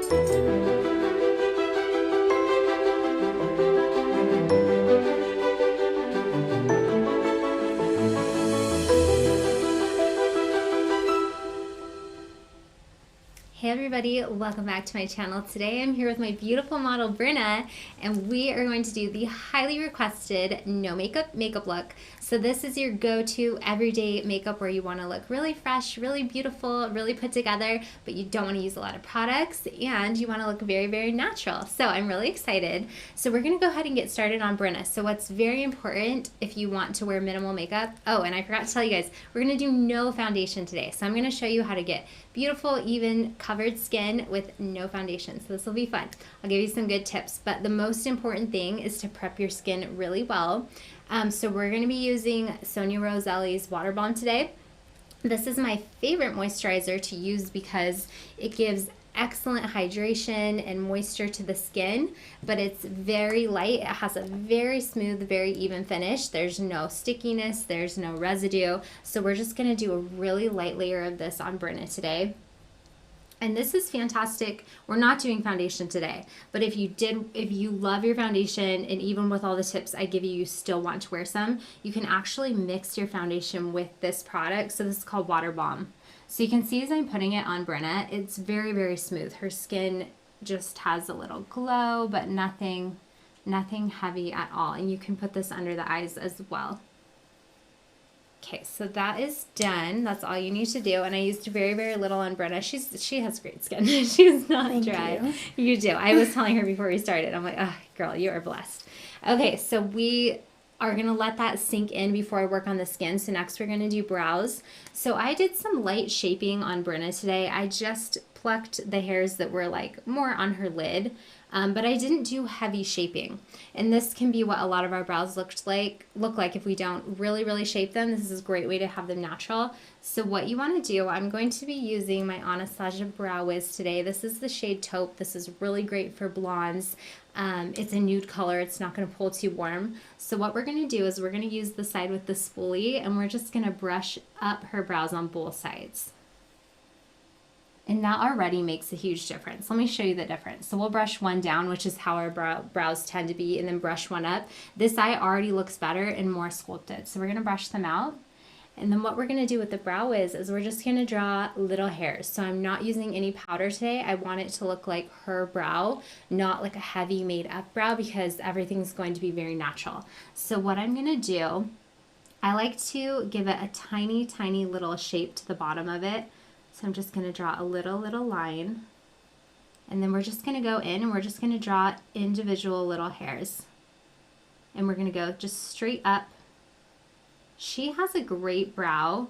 Hey everybody, welcome back to my channel. Today I'm here with my beautiful model Brenna, and we are going to do the highly requested no makeup look. So this is your go-to everyday makeup where you want to look really fresh, really beautiful, really put together, but you don't want to use a lot of products and you want to look very, very natural. So I'm really excited. So we're going to go ahead and get started on Brenna. So what's very important if you want to wear minimal makeup, oh, and I forgot to tell you guys, we're going to do no foundation today. So I'm going to show you how to get beautiful, even covered skin with no foundation. So this will be fun. I'll give you some good tips, but the most important thing is to prep your skin really well. So we're going to be using Sonia Roselli's Water Bomb today. This is my favorite moisturizer to use because it gives excellent hydration and moisture to the skin, but it's very light. It has a very smooth, very even finish. There's no stickiness, there's no residue. So we're just going to do a really light layer of this on Brenna today. And this is fantastic. We're not doing foundation today, but if you love your foundation, and even with all the tips I give you, you still want to wear some, you can actually mix your foundation with this product. So this is called Water Bomb. So you can see as I'm putting it on Brenna, it's very, very smooth. Her skin just has a little glow, but nothing heavy at all. And you can put this under the eyes as well. Okay, so that is done. That's all you need to do. And I used very, very little on Brenna. She has great skin. She's not dry. You do. I was telling her before we started. I'm like, oh, girl, you are blessed. Okay, so we are going to let that sink in before I work on the skin. So next we're going to do brows. So I did some light shaping on Brenna today. I just plucked the hairs that were like more on her lid. But I didn't do heavy shaping. And this can be what a lot of our brows look like if we don't really, really shape them. This is a great way to have them natural. So what you want to do, I'm going to be using my Anastasia Brow Wiz today. This is the shade Taupe. This is really great for blondes. It's a nude color. It's not going to pull too warm. So what we're going to do is we're going to use the side with the spoolie, and we're just going to brush up her brows on both sides. And that already makes a huge difference. Let me show you the difference. So we'll brush one down, which is how our brows tend to be, and then brush one up. This eye already looks better and more sculpted. So we're going to brush them out. And then what we're going to do with the Brow Wiz is we're just going to draw little hairs. So I'm not using any powder today. I want it to look like her brow, not like a heavy made up brow, because everything's going to be very natural. So what I'm going to do, I like to give it a tiny, tiny little shape to the bottom of it. So I'm just going to draw a little line, and then we're just going to go in and we're just going to draw individual little hairs, and we're going to go just straight up. She has a great brow.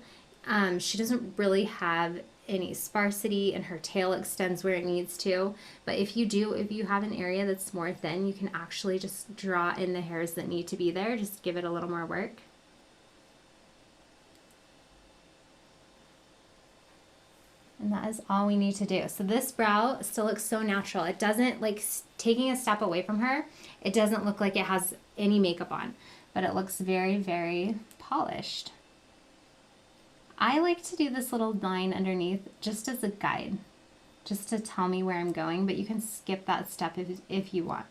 She doesn't really have any sparsity, and her tail extends where it needs to, but if you have an area that's more thin, you can actually just draw in the hairs that need to be there. Just give it a little more work. And that is all we need to do. So this brow still looks so natural. It doesn't, like taking a step away from her, it doesn't look like it has any makeup on, but it looks very, very polished. I like to do this little line underneath just as a guide, just to tell me where I'm going, but you can skip that step if you want.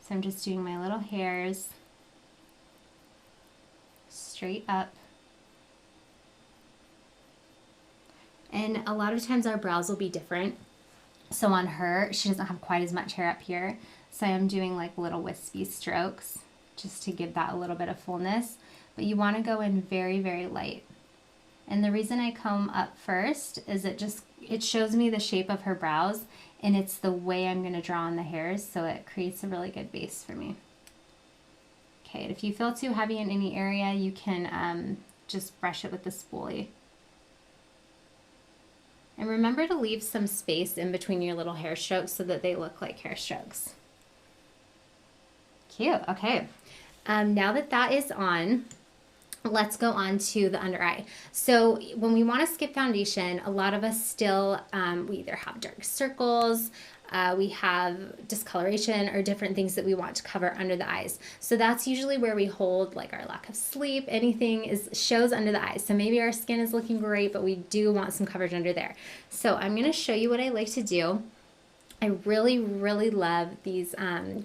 So I'm just doing my little hairs straight up. And a lot of times our brows will be different. So on her, she doesn't have quite as much hair up here. So I'm doing like little wispy strokes just to give that a little bit of fullness. But you want to go in very, very light. And the reason I comb up first is it shows me the shape of her brows, and it's the way I'm going to draw on the hairs, so it creates a really good base for me. Okay, and if you feel too heavy in any area, you can just brush it with the spoolie. And remember to leave some space in between your little hair strokes so that they look like hair strokes. Cute. Okay. Now that is on, let's go on to the under eye. So when we want to skip foundation, a lot of us still, we either have dark circles, we have discoloration, or different things that we want to cover under the eyes. So that's usually where we hold like our lack of sleep, anything shows under the eyes. So maybe our skin is looking great, but we do want some coverage under there. So I'm going to show you what I like to do. I really, really love these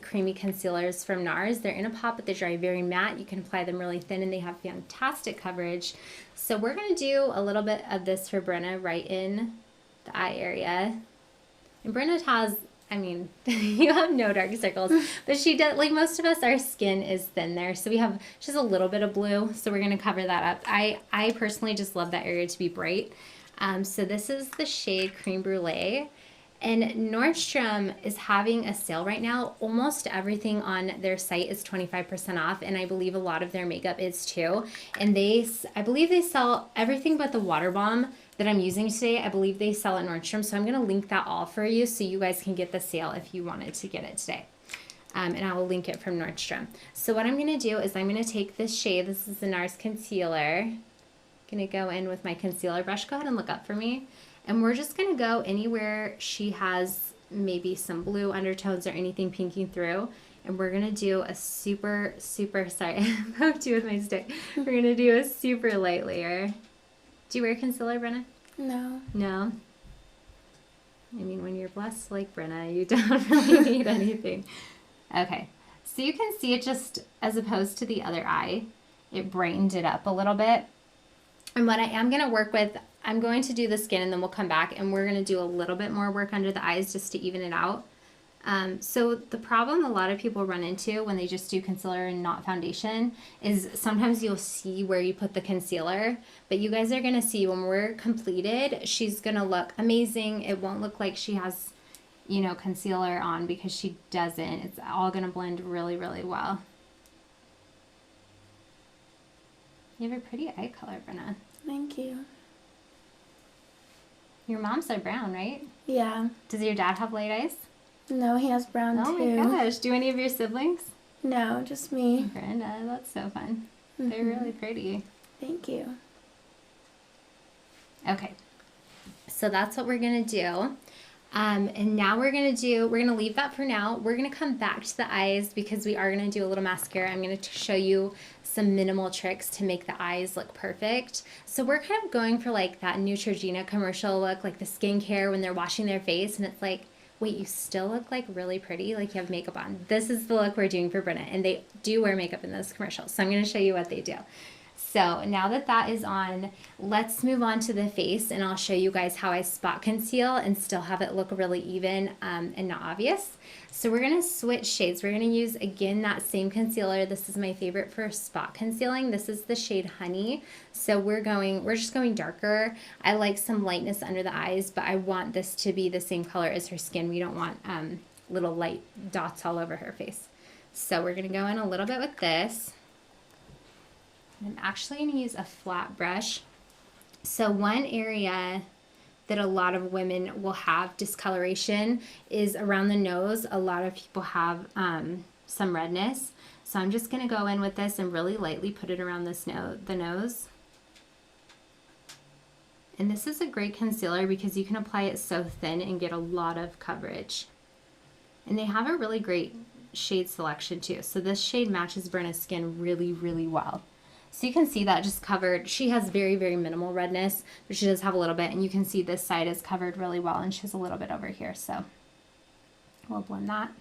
creamy concealers from NARS. They're in a pot, but they dry very matte. You can apply them really thin, and they have fantastic coverage. So we're going to do a little bit of this for Brenna right in the eye area. And Brenna has, I mean, you have no dark circles, but she does, like most of us, our skin is thin there. So we have just a little bit of blue, so we're going to cover that up. I personally just love that area to be bright. So this is the shade Cream Brulee. And Nordstrom is having a sale right now. Almost everything on their site is 25% off, and I believe a lot of their makeup is too. And I believe they sell everything but the water bomb that I'm using today. I believe they sell at Nordstrom, so I'm going to link that all for you so you guys can get the sale if you wanted to get it today. And I will link it from Nordstrom. So what I'm going to do is I'm going to take this shade. This is the NARS concealer. I'm going to go in with my concealer brush. Go ahead and look up for me. And we're just going to go anywhere she has maybe some blue undertones or anything pinking through. And we're going to do a super, sorry, I poked you with my stick. We're going to do a super light layer. Do you wear concealer, Brenna? No. No? I mean, when you're blessed like Brenna, you don't really need anything. Okay. So you can see it just, as opposed to the other eye, it brightened it up a little bit. And what I am going to work with, I'm going to do the skin and then we'll come back and we're going to do a little bit more work under the eyes just to even it out. So the problem a lot of people run into when they just do concealer and not foundation is sometimes you'll see where you put the concealer, but you guys are going to see when we're completed, she's going to look amazing. It won't look like she has, you know, concealer on because she doesn't. It's all going to blend really, really well. You have a pretty eye color, Brenna. Thank you. Your mom's are brown, right? Yeah. Does your dad have light eyes? No, he has brown too. Oh my gosh. Do any of your siblings? No, just me. Brenda, that's so fun. Mm-hmm. They're really pretty. Thank you. Okay. So that's what we're going to do. And now we're going to leave that for now. We're going to come back to the eyes because we are going to do a little mascara. I'm going to show you some minimal tricks to make the eyes look perfect. So we're kind of going for like that Neutrogena commercial look, like the skincare when they're washing their face and it's like, wait, you still look like really pretty, like you have makeup on. This is the look we're doing for Brenna, and they do wear makeup in those commercials. So I'm going to show you what they do. So now that that is on, let's move on to the face, and I'll show you guys how I spot conceal and still have it look really even and not obvious. So we're going to switch shades. We're going to use, again, that same concealer. This is my favorite for spot concealing. This is the shade Honey. So we're just going darker. I like some lightness under the eyes, but I want this to be the same color as her skin. We don't want little light dots all over her face. So we're going to go in a little bit with this. I'm actually going to use a flat brush. So one area that a lot of women will have discoloration is around the nose. A lot of people have some redness. So I'm just going to go in with this and really lightly put it around the nose. And this is a great concealer because you can apply it so thin and get a lot of coverage. And they have a really great shade selection too. So this shade matches Brenna's skin really, really well. So you can see that just covered. She has very, very minimal redness, but she does have a little bit. And you can see this side is covered really well, and she has a little bit over here. So we'll blend that.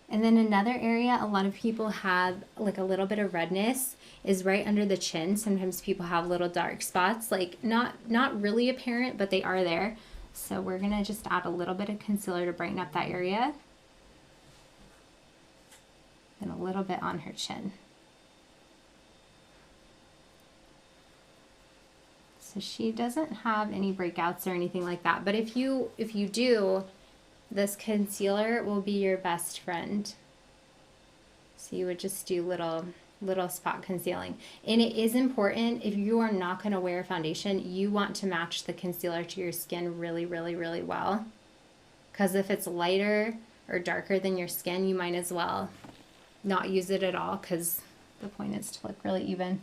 And then another area a lot of people have like a little bit of redness is right under the chin. Sometimes people have little dark spots, like not really apparent, but they are there. So we're going to just add a little bit of concealer to brighten up that area. And a little bit on her chin. So she doesn't have any breakouts or anything like that. But if you do, this concealer will be your best friend. So you would just do little spot concealing. And it is important, if you are not going to wear foundation, you want to match the concealer to your skin really, really, really well. Because if it's lighter or darker than your skin, you might as well not use it at all, because the point is to look really even.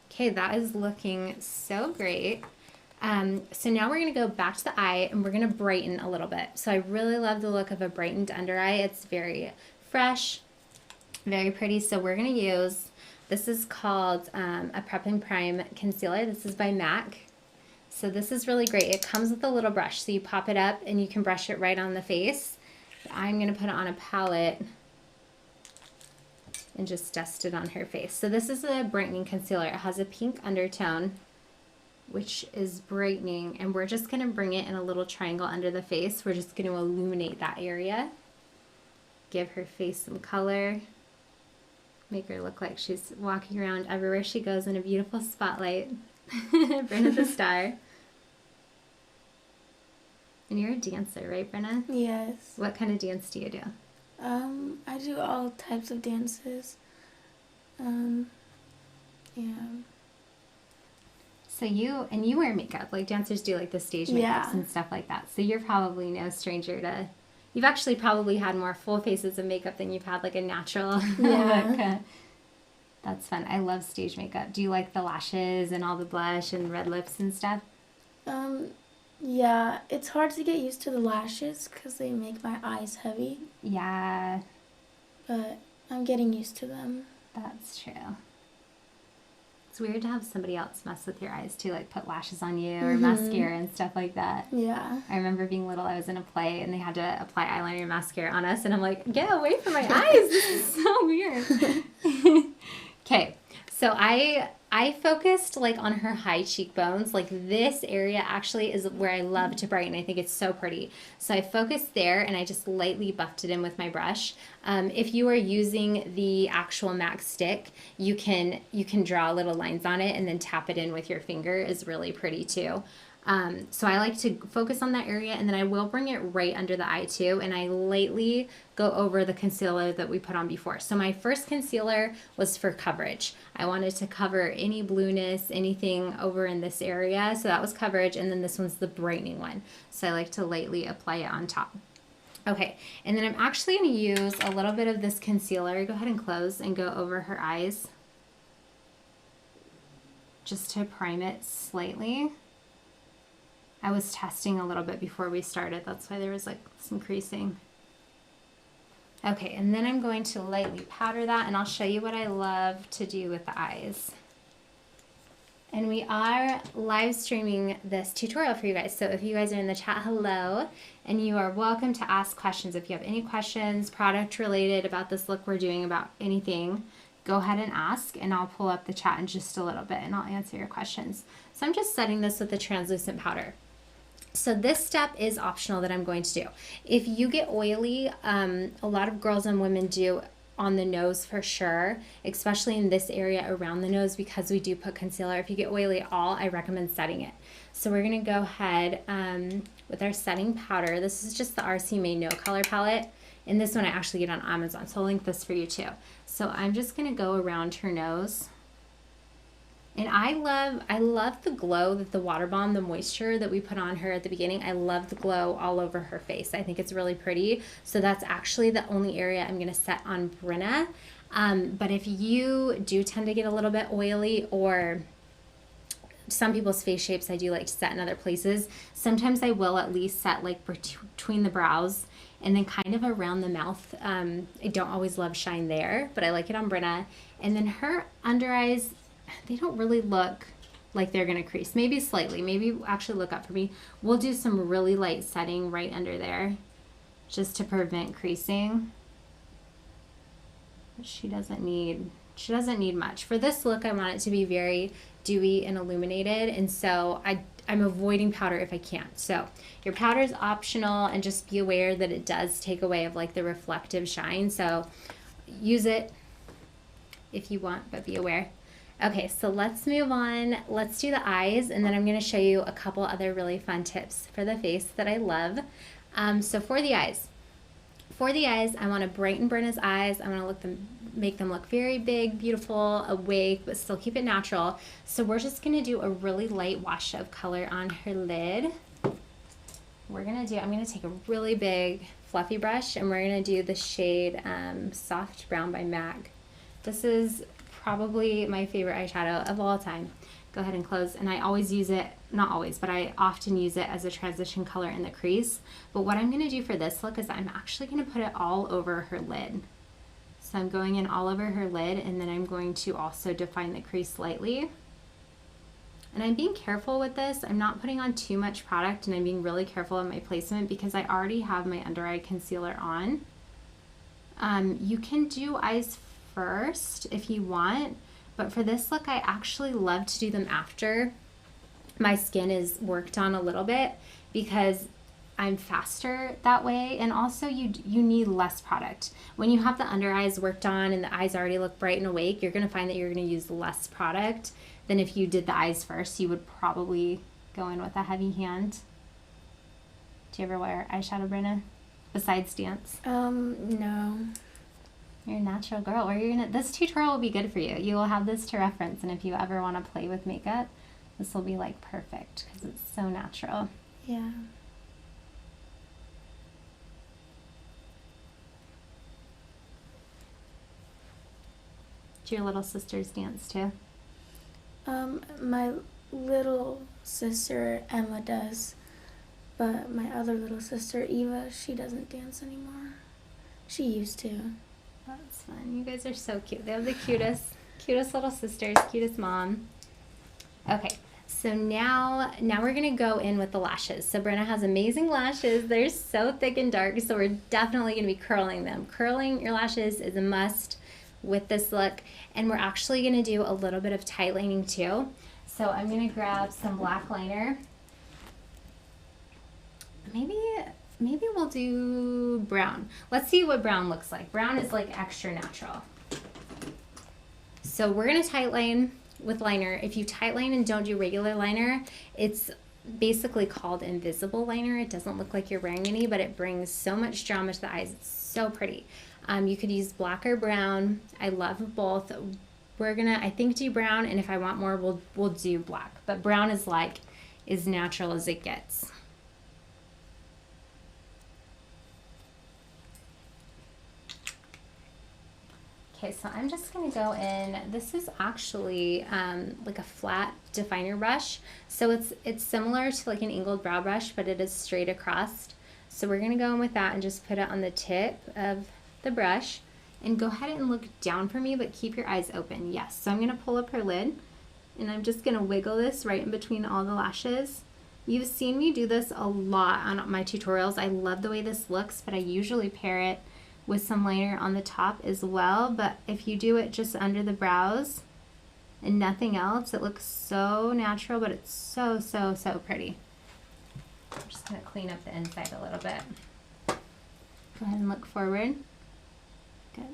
Okay, that is looking so great. So now we're going to go back to the eye and we're going to brighten a little bit. So I really love the look of a brightened under eye. It's very fresh, very pretty. So we're going to use, this is called a Prep and Prime Concealer. This is by MAC. So this is really great. It comes with a little brush, so you pop it up and you can brush it right on the face. But I'm going to put it on a palette and just dust it on her face. So this is a brightening concealer. It has a pink undertone, which is brightening, and we're just going to bring it in a little triangle under the face. We're just going to illuminate that area. Give her face some color. Make her look like she's walking around everywhere she goes in a beautiful spotlight. Brenna the star. And you're a dancer, right, Brenna? Yes. What kind of dance do you do? I do all types of dances. Yeah. So you wear makeup, like dancers do, like the stage makeups Yeah. and stuff like that. So you're probably no stranger to, you've actually probably had more full faces of makeup than you've had like a natural Yeah. look. That's fun. I love stage makeup. Do you like the lashes and all the blush and red lips and stuff? Yeah, it's hard to get used to the lashes because they make my eyes heavy, Yeah, but I'm getting used to them. that's true. It's weird to have somebody else mess with your eyes too, like put lashes on you or mascara and stuff like that. Yeah. I remember being little, I was in a play and they had to apply eyeliner and mascara on us, and I'm like, get away from my eyes, this is so weird. Okay, so I focused like on her high cheekbones. Like this area actually is where I love to brighten. I think it's so pretty. So I focused there and I just lightly buffed it in with my brush. If you are using the actual MAC stick, you can draw little lines on it and then tap it in with your finger. Is really pretty too. So I like to focus on that area, and then I will bring it right under the eye too, and I lightly go over the concealer that we put on before. So my first concealer was for coverage. I wanted to cover any blueness, anything over in this area, so that was coverage, and then this one's the brightening one. So I like to lightly apply it on top. Okay, and then I'm actually going to use a little bit of this concealer. Go ahead and close and go over her eyes just to prime it slightly. I was testing a little bit before we started. That's why there was like some creasing. Okay, and then I'm going to lightly powder that, and I'll show you what I love to do with the eyes. And we are live streaming this tutorial for you guys. So if you guys are in the chat, hello, and you are welcome to ask questions. If you have any questions, product related about this look we're doing, about anything, go ahead and ask, and I'll pull up the chat in just a little bit and I'll answer your questions. So I'm just setting this with the translucent powder. So this step is optional that I'm going to do. If you get oily, a lot of girls and women do on the nose for sure, especially in this area around the nose, because we do put concealer. If you get oily at all, I recommend setting it. So we're gonna go ahead with our setting powder. This is just the RC Made No Color palette. And this one I actually get on Amazon, so I'll link this for you too. So I'm just gonna go around her nose. And I love the glow that the water bomb, the moisture that we put on her at the beginning. I love the glow all over her face. I think it's really pretty. So that's actually the only area I'm going to set on Brenna. But if you do tend to get a little bit oily, or some people's face shapes I do like to set in other places, sometimes I will at least set like between the brows and then kind of around the mouth. I don't always love shine there, but I like it on Brenna. And then her under eyes, they don't really look like they're going to crease. Maybe slightly. Maybe actually look up for me. We'll do some really light setting right under there just to prevent creasing. She doesn't need much. For this look, I want it to be very dewy and illuminated, and so I'm avoiding powder if I can. So your powder is optional, and just be aware that it does take away of like the reflective shine. So use it if you want, but be aware. Okay, so let's move on. Let's do the eyes, and then I'm going to show you a couple other really fun tips for the face that I love. So for the eyes, I want to brighten Brenna's eyes. I want to make them look very big, beautiful, awake, but still keep it natural. So we're just going to do a really light wash of color on her lid. I'm going to take a really big fluffy brush, and we're going to do the shade Soft Brown by MAC. This is probably my favorite eyeshadow of all time. Go ahead and close, and I always use it, not always, but I often use it as a transition color in the crease. But what I'm going to do for this look is I'm actually going to put it all over her lid. So I'm going in all over her lid, and then I'm going to also define the crease slightly. And I'm being careful with this. I'm not putting on too much product, and I'm being really careful in my placement because I already have my under eye concealer on. You can do eyes first if you want, but for this look, I actually love to do them after my skin is worked on a little bit because I'm faster that way, and also you need less product. When you have the under eyes worked on and the eyes already look bright and awake, you're going to find that you're going to use less product than if you did the eyes first. You would probably go in with a heavy hand. Do you ever wear eyeshadow, Brenna? Besides dance? No. You're a natural girl. Or you're gonna. This tutorial will be good for you. You will have this to reference, and if you ever want to play with makeup, this will be like perfect because it's so natural. Yeah. Do your little sisters dance too? My little sister Emma does, but my other little sister Eva, she doesn't dance anymore. She used to. That's fun. You guys are so cute. They have the cutest little sisters, cutest mom. Okay, so now we're gonna go in with the lashes. So Brenna has amazing lashes. They're so thick and dark, so we're definitely gonna be curling them. Curling your lashes is a must with this look, and we're actually gonna do a little bit of tight lining too. So I'm gonna grab some black liner. Maybe we'll do brown. Let's see what brown looks like. Brown is like extra natural. So we're gonna tight line with liner. If you tight line and don't do regular liner, it's basically called invisible liner. It doesn't look like you're wearing any, but it brings so much drama to the eyes. It's so pretty. You could use black or brown. I love both. We're gonna, I think, do brown, and if I want more, we'll do black. But brown is like as natural as it gets. Okay, so I'm just gonna go in. This is actually like a flat definer brush. So it's similar to like an angled brow brush, but it is straight across. So we're gonna go in with that and just put it on the tip of the brush, and go ahead and look down for me, but keep your eyes open. Yes, so I'm gonna pull up her lid, and I'm just gonna wiggle this right in between all the lashes. You've seen me do this a lot on my tutorials. I love the way this looks, but I usually pair it with some liner on the top as well. But if you do it just under the brows and nothing else, it looks so natural, but it's so, so, so pretty. I'm just gonna clean up the inside a little bit. Go ahead and look forward. Good.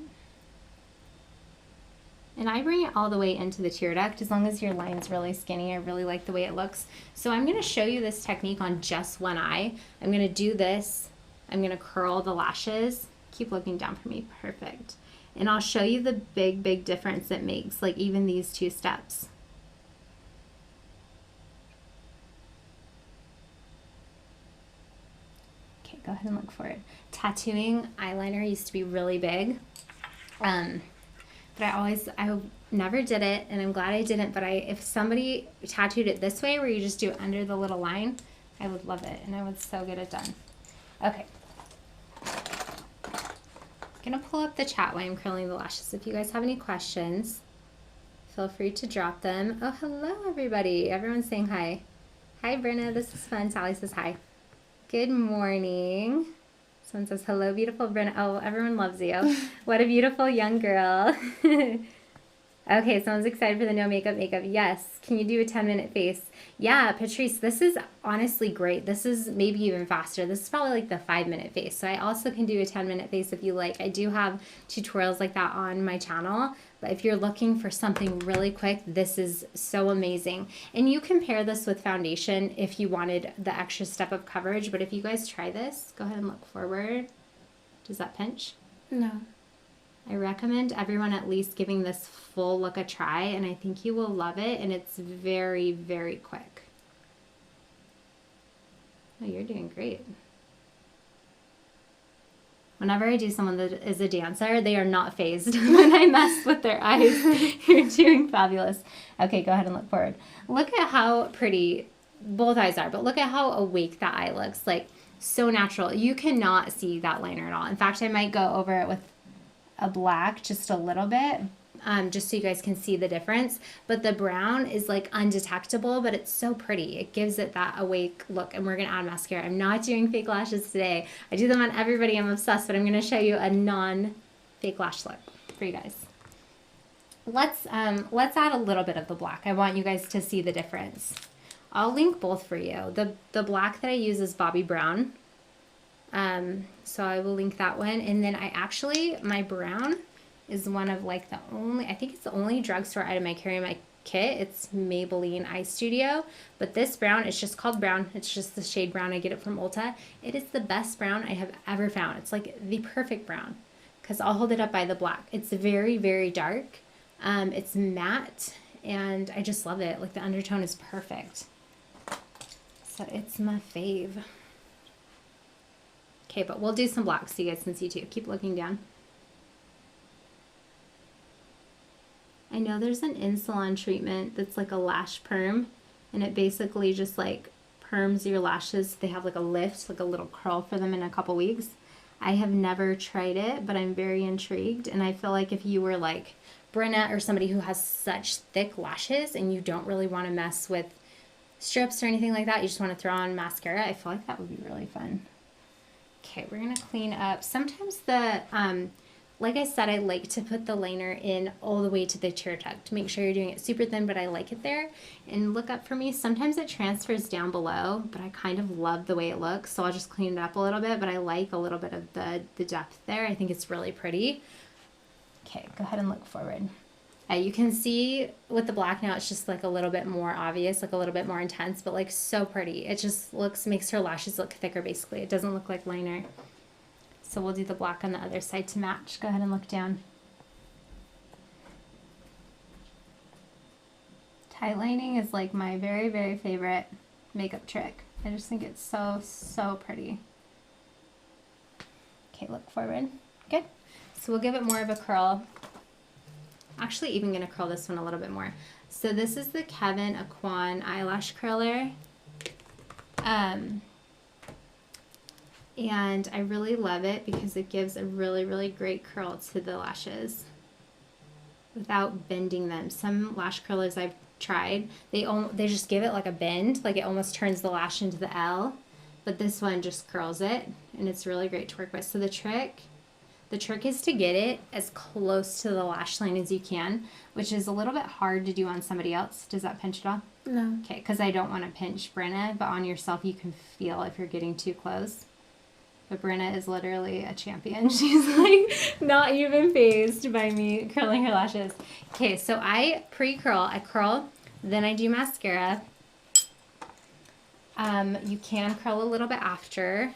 And I bring it all the way into the tear duct as long as your line's really skinny. I really like the way it looks. So I'm gonna show you this technique on just one eye. I'm gonna do this. I'm gonna curl the lashes. Keep looking down for me, perfect. And I'll show you the big, big difference it makes, like even these two steps. Okay, go ahead and look for it. Tattooing eyeliner used to be really big. But I never did it, and I'm glad I didn't, but if somebody tattooed it this way, where you just do it under the little line, I would love it, and I would so get it done. Okay. I'm gonna pull up the chat while I'm curling the lashes. If you guys have any questions, feel free to drop them. Oh, hello, everybody. Everyone's saying hi. Hi, Brenna. This is fun. Sally says hi. Good morning. Someone says, hello, beautiful Brenna. Oh, everyone loves you. What a beautiful young girl. Okay, someone's excited for the no makeup. Yes. Can you do a 10-minute face? Yeah, Patrice, this is honestly great. This is maybe even faster. This is probably like the 5-minute face. So I also can do a 10-minute face if you like. I do have tutorials like that on my channel. But if you're looking for something really quick, this is so amazing. And you can pair this with foundation if you wanted the extra step of coverage. But if you guys try this, go ahead and look forward. Does that pinch? No. I recommend everyone at least giving this full look a try, and I think you will love it, and it's very, very quick. Oh, you're doing great. Whenever I do someone that is a dancer, they are not fazed when I mess with their eyes. You're doing fabulous. Okay, go ahead and look forward. Look at how pretty both eyes are, but look at how awake that eye looks. Like, so natural. You cannot see that liner at all. In fact, I might go over it with a black just a little bit. just so you guys can see the difference. But the brown is like undetectable, but it's so pretty. It gives it that awake look. And we're going to add mascara. I'm not doing fake lashes today. I do them on everybody. I'm obsessed, but I'm going to show you a non-fake lash look for you guys. Let's add a little bit of the black. I want you guys to see the difference. I'll link both for you. The black that I use is Bobbi Brown. So I will link that one. And then my brown is one of like I think it's the only drugstore item I carry in my kit. It's Maybelline Eye Studio. But this brown, it's just called brown. It's just the shade brown. I get it from Ulta. It is the best brown I have ever found. It's like the perfect brown. Because I'll hold it up by the black. It's very, very dark. It's matte, and I just love it. Like, the undertone is perfect. So it's my fave. Okay, but we'll do some black so you guys can see too. Keep looking down. I know there's an in-salon treatment that's like a lash perm, and it basically just like perms your lashes. They have like a lift, like a little curl for them in a couple weeks. I have never tried it, but I'm very intrigued, and I feel like if you were like Brenna or somebody who has such thick lashes and you don't really want to mess with strips or anything like that, you just want to throw on mascara, I feel like that would be really fun. Okay, we're going to clean up. Sometimes like I said, I like to put the liner in all the way to the tear duct to make sure you're doing it super thin, but I like it there. And look up for me. Sometimes it transfers down below, but I kind of love the way it looks, so I'll just clean it up a little bit, but I like a little bit of the depth there. I think it's really pretty. Okay, go ahead and look forward. You can see with the black now, it's just like a little bit more obvious, like a little bit more intense, but like so pretty. It just makes her lashes look thicker basically. It doesn't look like liner. So we'll do the black on the other side to match. Go ahead and look down. Tightlining is like my very, very favorite makeup trick. I just think it's so, so pretty. Okay, look forward. Good. So we'll give it more of a curl. Actually, even going to curl this one a little bit more. So this is the Kevin Aquan eyelash curler. And I really love it because it gives a really, really great curl to the lashes without bending them. Some lash curlers I've tried, they just give it like a bend, like it almost turns the lash into the L, but this one just curls it, and it's really great to work with. So the trick is to get it as close to the lash line as you can, which is a little bit hard to do on somebody else. Does that pinch at all? No. Okay, because I don't want to pinch Brenna, but on yourself you can feel if you're getting too close. But Brenna is literally a champion. She's like not even fazed by me curling her lashes. Okay, so I pre-curl. I curl, then I do mascara. You can curl a little bit after,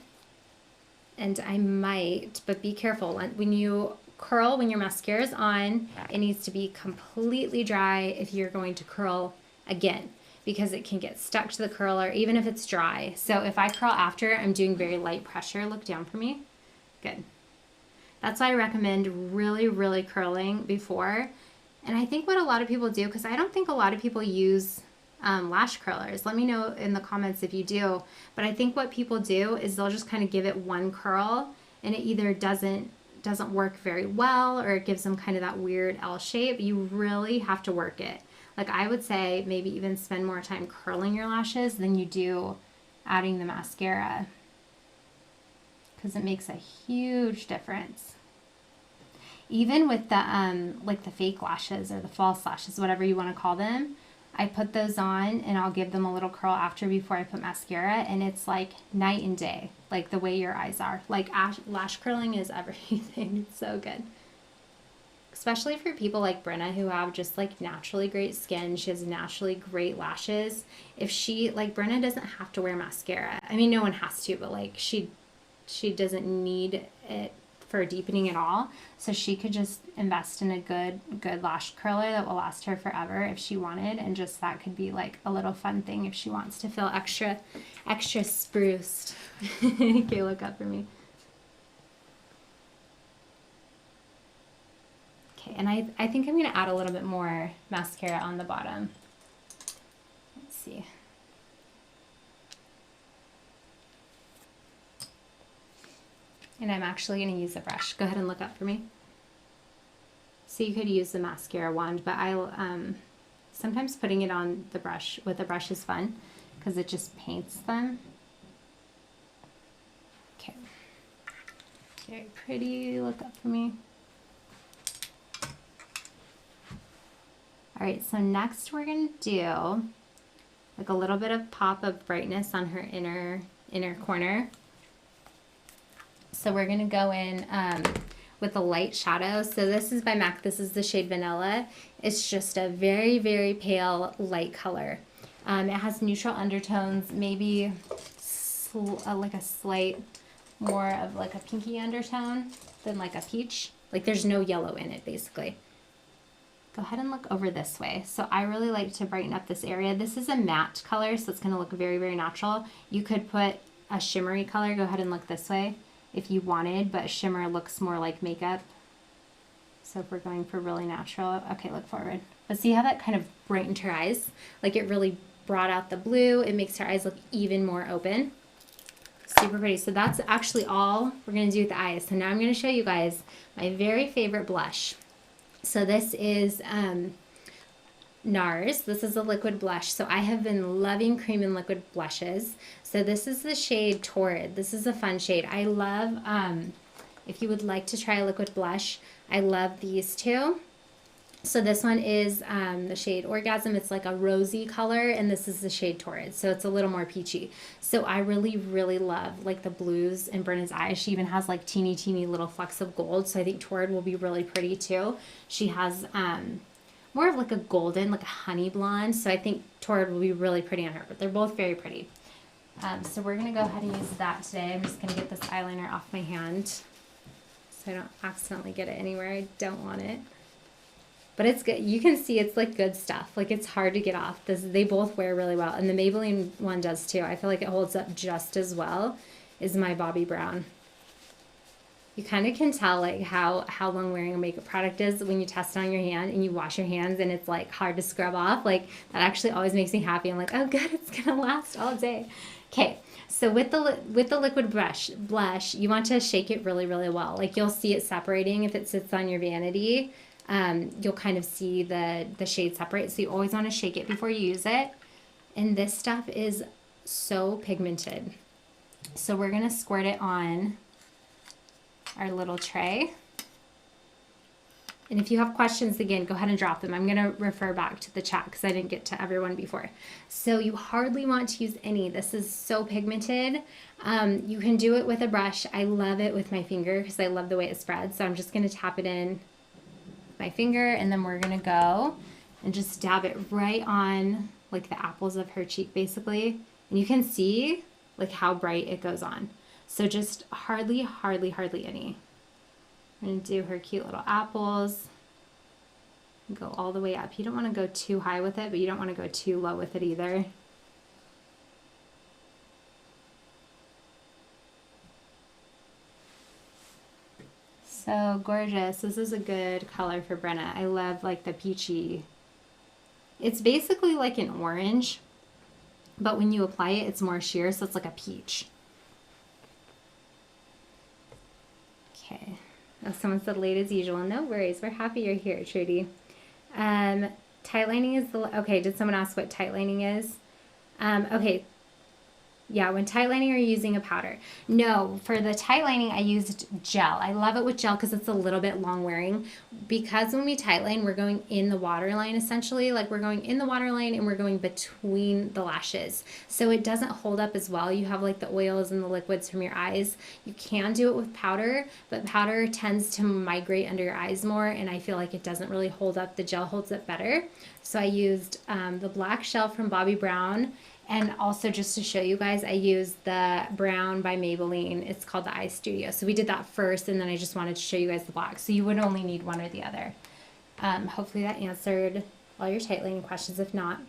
and I might, but be careful. When you curl, when your mascara is on, it needs to be completely dry if you're going to curl again, because it can get stuck to the curler even if it's dry. So if I curl after, I'm doing very light pressure. Look down for me. Good. That's why I recommend really, really curling before. And I think what a lot of people do, because I don't think a lot of people use lash curlers. Let me know in the comments if you do. But I think what people do is they'll just kind of give it one curl, and it either doesn't work very well, or it gives them kind of that weird L shape. You really have to work it. Like, I would say maybe even spend more time curling your lashes than you do adding the mascara, because it makes a huge difference. Even with the like the fake lashes or the false lashes, whatever you want to call them, I put those on and I'll give them a little curl after before I put mascara, and it's like night and day, like the way your eyes are. Like, lash curling is everything. It's so good. Especially for people like Brenna who have just like naturally great skin. She has naturally great lashes. If she, like, Brenna doesn't have to wear mascara. I mean, no one has to, but like she doesn't need it for deepening at all. So she could just invest in a good lash curler that will last her forever if she wanted, and just that could be like a little fun thing if she wants to feel extra spruced. Okay, look up for me. Okay, and I think I'm going to add a little bit more mascara on the bottom. Let's see. And I'm actually going to use a brush. Go ahead and look up for me. So you could use the mascara wand, but sometimes putting it on the brush with a brush is fun because it just paints them. Okay. Very pretty. Look up for me. All right, so next we're gonna do like a little bit of pop of brightness on her inner corner. So we're gonna go in with a light shadow. So this is by MAC. This is the shade Vanilla. It's just a very, very pale light color. It has neutral undertones, maybe like a slight more of like a pinky undertone than like a peach. Like there's no yellow in it, basically. Go ahead and look over this way. So I really like to brighten up this area. This is a matte color, so it's gonna look very, very natural. You could put a shimmery color. Go ahead and look this way if you wanted, but shimmer looks more like makeup. So if we're going for really natural, okay, look forward. But see how that kind of brightened her eyes? Like it really brought out the blue. It makes her eyes look even more open. Super pretty. So that's actually all we're gonna do with the eyes. So now I'm gonna show you guys my very favorite blush. So this is NARS. This is a liquid blush. So I have been loving cream and liquid blushes. So this is the shade Torrid. This is a fun shade. I love, if you would like to try a liquid blush, I love these two. So this one is the shade Orgasm. It's like a rosy color, and this is the shade Torrid. So it's a little more peachy. So I really, really love like the blues in Brenna's eyes. She even has like teeny, teeny little flecks of gold. So I think Torrid will be really pretty too. She has more of like a golden, like a honey blonde. So I think Torrid will be really pretty on her, but they're both very pretty. So we're going to go ahead and use that today. I'm just going to get this eyeliner off my hand so I don't accidentally get it anywhere I don't want it. But it's good. You can see it's like good stuff. Like it's hard to get off. They both wear really well. And the Maybelline one does too. I feel like it holds up just as well as my Bobbi Brown. You kind of can tell like how long wearing a makeup product is when you test it on your hand and you wash your hands and it's like hard to scrub off. Like that actually always makes me happy. I'm like, oh good, it's gonna last all day. Okay, so with the liquid blush, you want to shake it really, really well. Like you'll see it separating if it sits on your vanity. You'll kind of see the shade separate. So you always want to shake it before you use it. And this stuff is so pigmented. So we're going to squirt it on our little tray. And if you have questions, again, go ahead and drop them. I'm going to refer back to the chat because I didn't get to everyone before. So you hardly want to use any. This is so pigmented. You can do it with a brush. I love it with my finger because I love the way it spreads. So I'm just going to tap it in my finger, and then we're gonna go and just dab it right on like the apples of her cheek basically, and you can see like how bright it goes on. So just hardly any. I'm gonna do her cute little apples and go all the way up. You don't want to go too high with it, but you don't want to go too low with it either. So gorgeous. This is a good color for Brenna. I love like the peachy. It's basically like an orange, but when you apply it, it's more sheer, so it's like a peach. Okay. Oh, someone said late as usual. No worries. We're happy you're here, Trudy. Tight lining is the... Okay, did someone ask what tight lining is? Okay. Yeah, when tight lining, are you using a powder? No, for the tight lining, I used gel. I love it with gel because it's a little bit long wearing. Because when we tight line, we're going in the waterline essentially. Like we're going in the waterline and we're going between the lashes. So it doesn't hold up as well. You have like the oils and the liquids from your eyes. You can do it with powder, but powder tends to migrate under your eyes more, and I feel like it doesn't really hold up. The gel holds up better. So I used the black shell from Bobbi Brown. And also just to show you guys, I used the brown by Maybelline. It's called the Eye Studio. So we did that first, and then I just wanted to show you guys the black. So you would only need one or the other. Hopefully that answered all your tight lining questions. If not,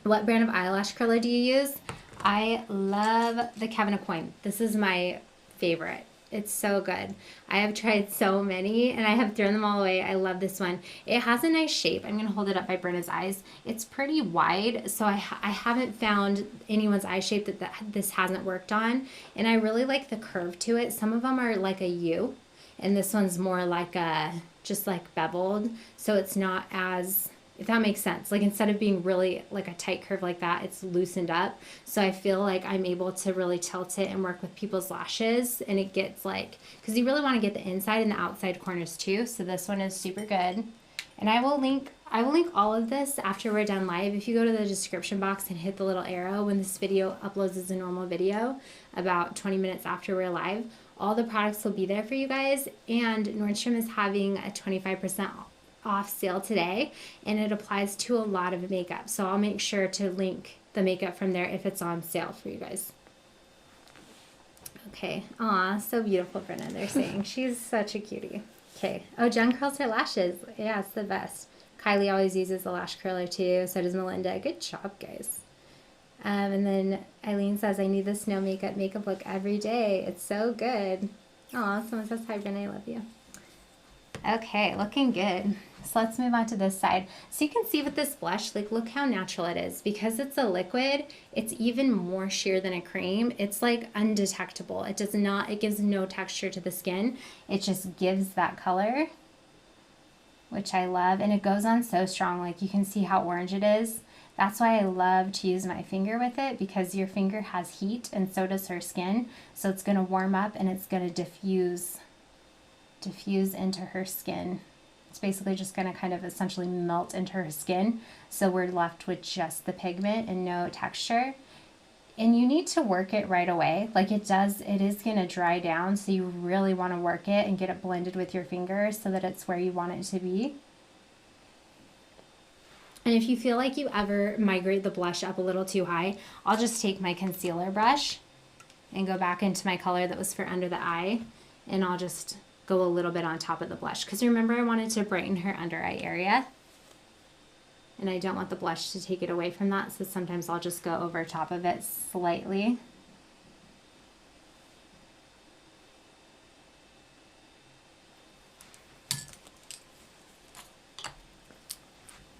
what brand of eyelash curler do you use? I love the Kevyn Aucoin. This is my favorite. It's so good. I have tried so many and I have thrown them all away. I love this one. It has a nice shape. I'm going to hold it up by Brenna's eyes. It's pretty wide, so I haven't found anyone's eye shape that this hasn't worked on. And I really like the curve to it. Some of them are like a U, and this one's more like a just like beveled. So it's not as, if that makes sense, like instead of being really like a tight curve like that, it's loosened up. So I feel like I'm able to really tilt it and work with people's lashes, and it gets like, because you really want to get the inside and the outside corners too. So this one is super good. And I will link all of this after we're done live. If you go to the description box and hit the little arrow when this video uploads as a normal video, about 20 minutes after we're live, all the products will be there for you guys. And Nordstrom is having a 25% off sale today, and it applies to a lot of makeup. So I'll make sure to link the makeup from there if it's on sale for you guys. Okay. Aw, so beautiful, Brenna. They're saying she's such a cutie. Okay. Oh, Jen curls her lashes. Yeah, it's the best. Kylie always uses the lash curler too. So does Melinda. Good job, guys. And then Eileen says, I need the snow makeup look every day. It's so good. Aw, someone says, hi, Brenna, I love you. Okay, looking good. So let's move on to this side. So you can see with this blush, like look how natural it is. Because it's a liquid, it's even more sheer than a cream. It's like undetectable. It does not, it gives no texture to the skin. It just gives that color, which I love. And it goes on so strong. Like you can see how orange it is. That's why I love to use my finger with it, because your finger has heat and so does her skin. So it's gonna warm up and it's gonna diffuse into her skin. It's basically just going to kind of essentially melt into her skin. So we're left with just the pigment and no texture. And you need to work it right away. Like it is going to dry down. So you really want to work it and get it blended with your fingers so that it's where you want it to be. And if you feel like you ever migrate the blush up a little too high, I'll just take my concealer brush and go back into my color that was for under the eye. And I'll just go a little bit on top of the blush, because remember I wanted to brighten her under eye area, and I don't want the blush to take it away from that, so sometimes I'll just go over top of it slightly.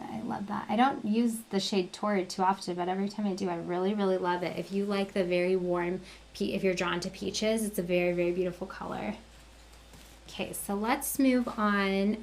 I love that. I don't use the shade Torrid too often, but every time I do, I really, really love it. If you like the very warm, if you're drawn to peaches, it's a very, very beautiful color. Okay, so let's move on.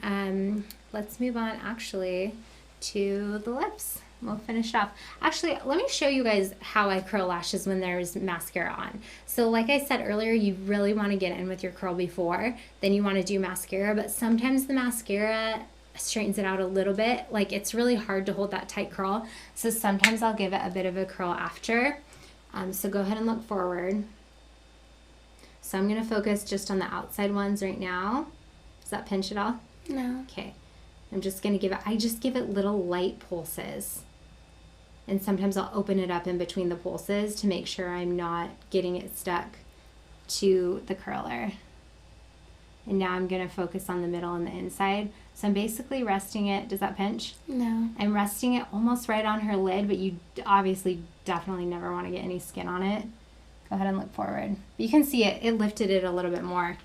Actually to the lips. We'll finish it off. Actually, let me show you guys how I curl lashes when there's mascara on. So like I said earlier, you really want to get in with your curl before, then you want to do mascara, but sometimes the mascara straightens it out a little bit. Like it's really hard to hold that tight curl. So sometimes I'll give it a bit of a curl after. So go ahead and look forward. So I'm going to focus just on the outside ones right now. Does that pinch at all? No. Okay. I'm just going to I just give it little light pulses. And sometimes I'll open it up in between the pulses to make sure I'm not getting it stuck to the curler. And now I'm going to focus on the middle and the inside. So I'm basically resting it. Does that pinch? No. I'm resting it almost right on her lid, but you obviously definitely never want to get any skin on it. Go ahead and look forward. You can see it lifted it a little bit more.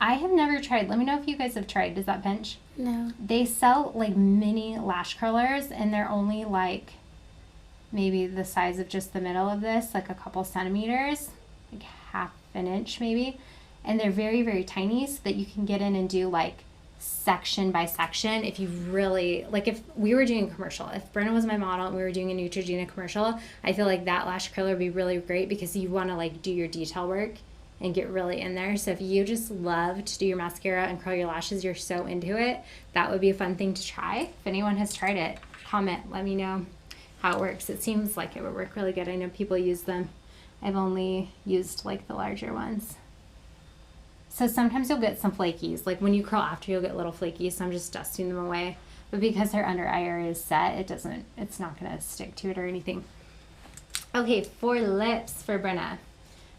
I have never tried. Let me know if you guys have tried. Does that pinch? No. They sell like mini lash curlers, and they're only like maybe the size of just the middle of this, like a couple centimeters, like half an inch maybe. And they're very, very tiny, so that you can get in and do like section by section. If you really, like if we were doing a commercial, if Brenna was my model and we were doing a Neutrogena commercial, I feel like that lash curler would be really great, because you want to like do your detail work and get really in there. So if you just love to do your mascara and curl your lashes, you're so into it, that would be a fun thing to try. If anyone has tried it, comment, let me know how it works. It seems like it would work really good. I know people use them. I've only used like the larger ones. So sometimes you'll get some flakies. Like when you curl after, you'll get little flakies, so I'm just dusting them away. But because her under eye area is set, it's not gonna stick to it or anything. Okay, for lips for Brenna,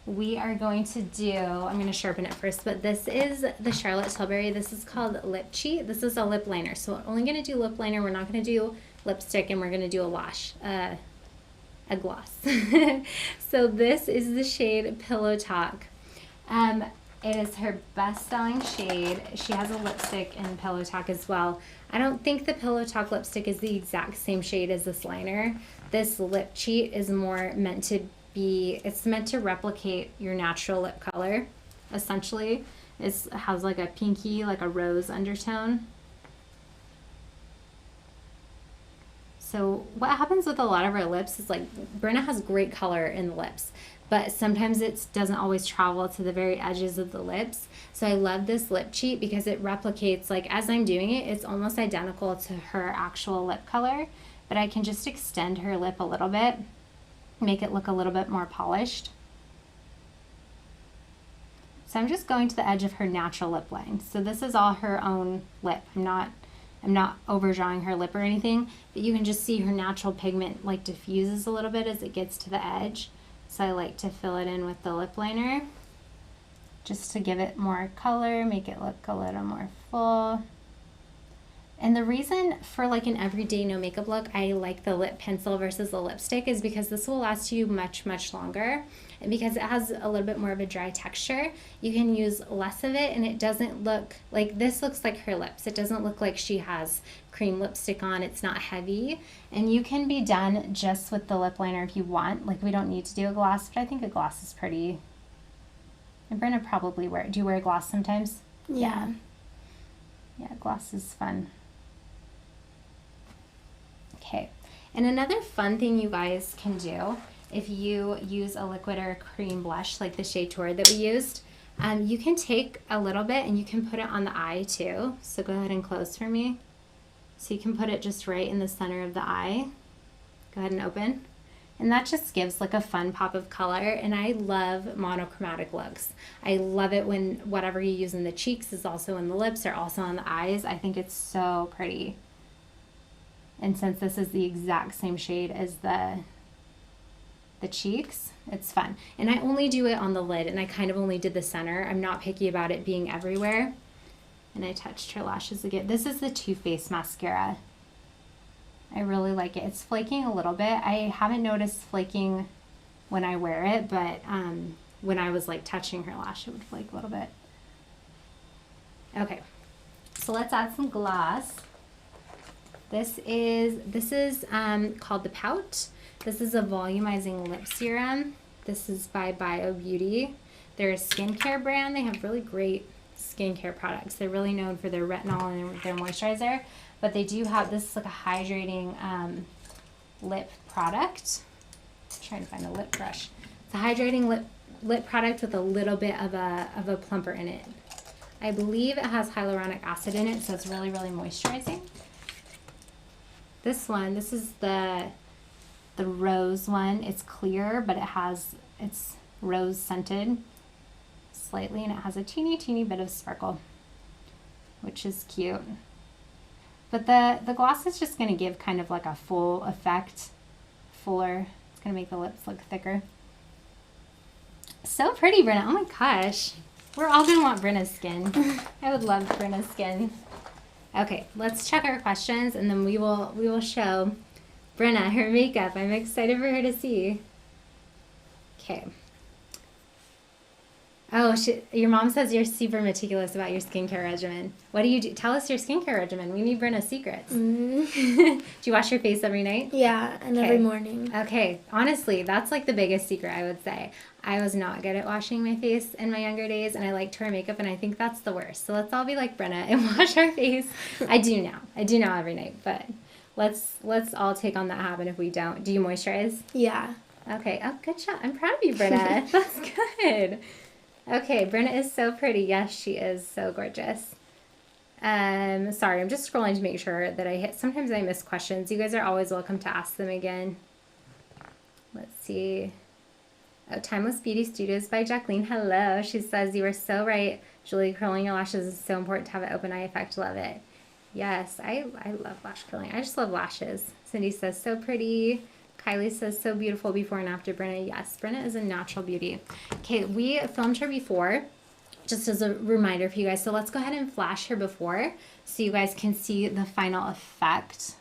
we are going to do, I'm gonna sharpen it first, but this is the Charlotte Tilbury. This is called Lip Cheat. This is a lip liner. So we're only gonna do lip liner. We're not gonna do lipstick, and we're gonna do a gloss. So this is the shade Pillow Talk. It is her best-selling shade. She has a lipstick in Pillow Talk as well. I don't think the Pillow Talk lipstick is the exact same shade as this liner. This Lip Cheat is more meant to be, it's meant to replicate your natural lip color, essentially. It has like a pinky, like a rose undertone. So what happens with a lot of our lips is like Brenna has great color in the lips, but sometimes it doesn't always travel to the very edges of the lips. So I love this lip cheat because it replicates, like as I'm doing it, it's almost identical to her actual lip color, but I can just extend her lip a little bit, make it look a little bit more polished. So I'm just going to the edge of her natural lip line. So this is all her own lip. I'm not overdrawing her lip or anything, but you can just see her natural pigment like diffuses a little bit as it gets to the edge. So I like to fill it in with the lip liner just to give it more color, make it look a little more full. And the reason for like an everyday no makeup look, I like the lip pencil versus the lipstick is because this will last you much, much longer. And because it has a little bit more of a dry texture, you can use less of it and it doesn't look like, this looks like her lips. It doesn't look like she has cream lipstick on. It's not heavy. And you can be done just with the lip liner if you want. Like we don't need to do a gloss, but I think a gloss is pretty. And Brenna probably do you wear a gloss sometimes? Yeah. Yeah, gloss is fun. Okay, and another fun thing you guys can do if you use a liquid or a cream blush like the shade Tour that we used, you can take a little bit and you can put it on the eye too. So go ahead and close for me. So you can put it just right in the center of the eye. Go ahead and open. And that just gives like a fun pop of color, and I love monochromatic looks. I love it when whatever you use in the cheeks is also in the lips or also on the eyes. I think it's so pretty. And since this is the exact same shade as the cheeks, it's fun. And I only do it on the lid, and I kind of only did the center. I'm not picky about it being everywhere. And I touched her lashes again. This is the Too Faced mascara. I really like it. It's flaking a little bit. I haven't noticed flaking when I wear it, but when I was like touching her lash, it would flake a little bit. Okay, so let's add some gloss. This is called the Pout. This is a volumizing lip serum. This is by Bio Beauty. They're a skincare brand. They have really great skincare products. They're really known for their retinol and their moisturizer, but they do have this like a hydrating lip product. I'm trying to find a lip brush. It's a hydrating lip product with a little bit of a plumper in it. I believe it has hyaluronic acid in it, so it's really, really moisturizing. This one, this is the rose one. It's clear, but it's rose scented slightly, and it has a teeny bit of sparkle, which is cute. But the gloss is just going to give kind of like a full effect, fuller. It's going to make the lips look thicker. So pretty, Brenna. Oh my gosh. We're all going to want Brenna's skin. I would love Brenna's skin. Okay, let's check our questions, and then we will show Brenna her makeup. I'm excited for her to see. Okay. Oh, your mom says you're super meticulous about your skincare regimen. What do you do? Tell us your skincare regimen. We need Brenna's secrets. Do you wash your face every night? Yeah, and every morning. Okay, honestly, that's like the biggest secret, I would say. I was not good at washing my face in my younger days, and I liked to wear makeup, and I think that's the worst. So let's all be like Brenna and wash our face. I do now every night, but let's all take on that habit if we don't. Do you moisturize? Yeah. Okay. Oh, good job. I'm proud of you, Brenna. That's good. Okay, Brenna is so pretty. Yes, she is so gorgeous. Sorry, I'm just scrolling to make sure that I hit. Sometimes I miss questions. You guys are always welcome to ask them again. Let's see. Oh, Timeless Beauty Studios by Jacqueline. Hello. She says, you are so right. Julie, curling your lashes is so important to have an open eye effect. Love it. Yes, I love lash curling. I just love lashes. Cindy says, so pretty. Kylie says, so beautiful before and after. Brenna, yes, Brenna is a natural beauty. Okay, we filmed her before, just as a reminder for you guys. So let's go ahead and flash her before so you guys can see the final effect.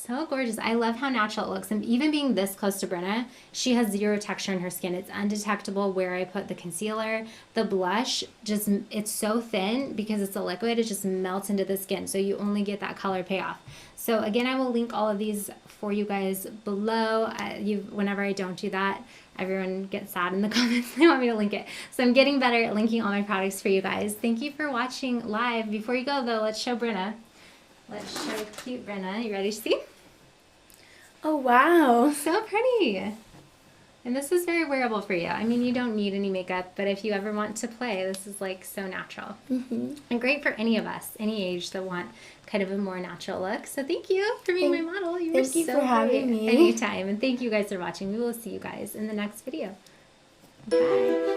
So gorgeous. I love how natural it looks. And even being this close to Brenna, she has zero texture in her skin. It's undetectable where I put the concealer. The blush, just it's so thin because it's a liquid. It just melts into the skin. So you only get that color payoff. So again, I will link all of these for you guys below. Whenever I don't do that, everyone gets sad in the comments. They want me to link it. So I'm getting better at linking all my products for you guys. Thank you for watching live. Before you go though, let's show Brenna. Let's show cute Brenna. You ready to see? Oh, wow. So pretty. And this is very wearable for you. I mean, you don't need any makeup, but if you ever want to play, this is like so natural. And great for any of us, any age that want kind of a more natural look. So thank you for being my model. You were Thank you so for having great. me. Anytime. And thank you guys for watching. We will see you guys in the next video. Bye.